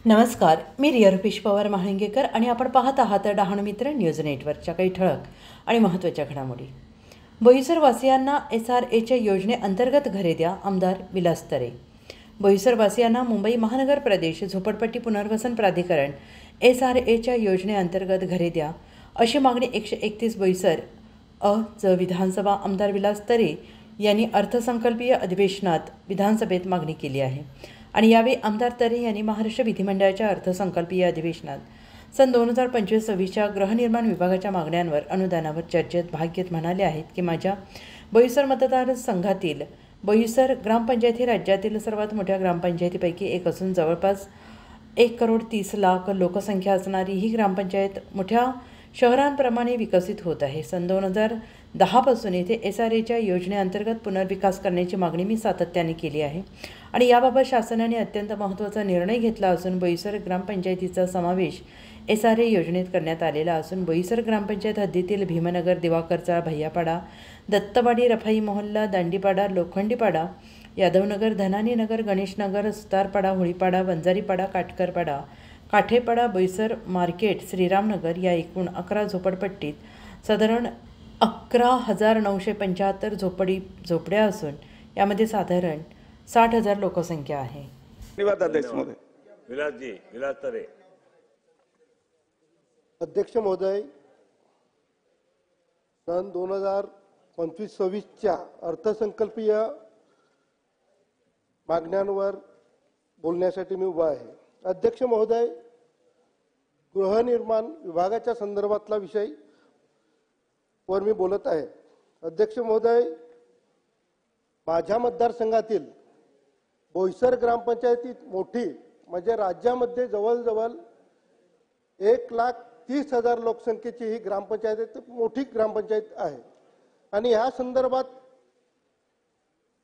नमस्कार, मी रिया रुपेश पवार महाळंगेकर आणि आपण पाहत आहात डहाणू मित्र न्यूज नेटवर्कच्या काही ठळक आणि महत्त्वाच्या घडामोडी। बोईसरवासियांना SRAच्या योजनेअंतर्गत घरे द्या, आमदार विलास तरे। बोईसरवासियांना मुंबई महानगर प्रदेश झोपडपट्टी पुनर्वसन प्राधिकरण SRAच्या योजनेअंतर्गत घरे द्या अशी मागणी 131 बोईसर च विधानसभा आमदार विलास तरे यांनी अर्थसंकल्पीय अधिवेशनात विधानसभेत मागणी केली आहे। आणि यावेळी आमदार तरे यांनी महाराष्ट्र विधिमंडळाच्या अर्थसंकल्पीय अधिवेशनात सन 2025-26च्या गृहनिर्माण विभागाच्या मागण्यांवर अनुदानावर चर्चेत भाग घेत म्हणाले आहेत की माझ्या बोईसर मतदारसंघातील बोईसर ग्रामपंचायत ही राज्यातील सर्वात मोठ्या ग्रामपंचायतीपैकी एक असून जवळपास 1,30,00,000 लोकसंख्या असणारी ही ग्रामपंचायत मोठ्या शहरांप्रमाणे विकसित होत आहे। सन 2010 पासून येथे SRAच्या योजनेअंतर्गत पुनर्विकास करण्याची मागणी मी सातत्याने केली आहे आणि याबाबत शासनाने अत्यंत महत्त्वाचा निर्णय घेतला असून बोईसर ग्रामपंचायतीचा समावेश SRA योजनेत करण्यात आलेला असून बोईसर ग्रामपंचायत हद्दीतील भीमनगर, दिवाकरचा, भैयापाडा, दत्तवाडी, रफाई मोहल्ला, दांडीपाडा, लोखंडीपाडा, यादवनगर, धनानीनगर, गणेशनगर, सुतारपाडा, होळीपाडा, वंजारीपाडा, काटकरपाडा, काठेपाडा, बोईसर मार्केट, श्रीरामनगर या एकूण 11 झोपडपट्टीत साधारण 11,975 झोपड्या असून यामध्ये साधारण 60,000 लोकसंख्या आहे। धन्यवाद अध्यक्ष महोदय। विलास तरे। अध्यक्ष महोदय, सन 2025-26च्या अर्थसंकल्पीय मागण्यांवर बोलण्यासाठी मी उभा आहे। अध्यक्ष महोदय, गृहनिर्माण विभागाच्या संदर्भातला विषय वर मी बोलत आहे। अध्यक्ष महोदय, माझ्या मतदारसंघातील बोईसर ग्रामपंचायतीत मोठी म्हणजे राज्यामध्ये जवळजवळ 1,30,000 लोकसंख्येची ही ग्रामपंचायत मोठी ग्रामपंचायत आहे आणि या संदर्भात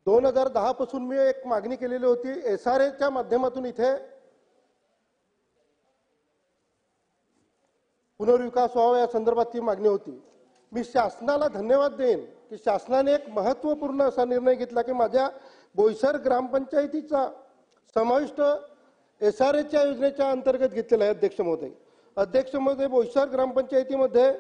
2010 पासून मी एक मागणी केलेली होती। SRAच्या माध्यमातून इथे पुनर्विकास व्हावा या संदर्भात ती मागणी होती। मी शासनाला धन्यवाद देईन की शासनाने एक महत्त्वपूर्ण असा निर्णय घेतला की माझ्या बोईसर ग्रामपंचायतीचा समाविष्ट SRAच्या योजनेच्या अंतर्गत घेतलेला आहे। अध्यक्ष महोदय, बोईसर ग्रामपंचायतीमध्ये